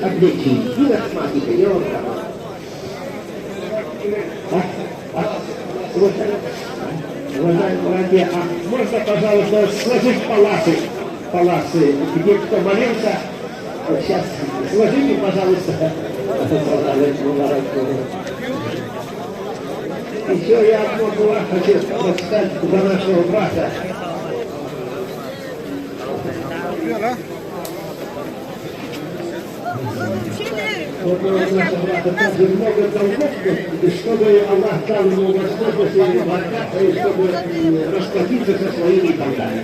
облегчить. И математика, и он там. Уважаемые братья, а можно, пожалуйста, сложить паласы, где кто молился? Вот сейчас сложите, пожалуйста. Еще я одно было хочу сказать за нашего брата. Вот у нашего брата также много долгов, чтобы Аллах дал ему возможность и богатство, и чтобы расплатиться со своими долгами.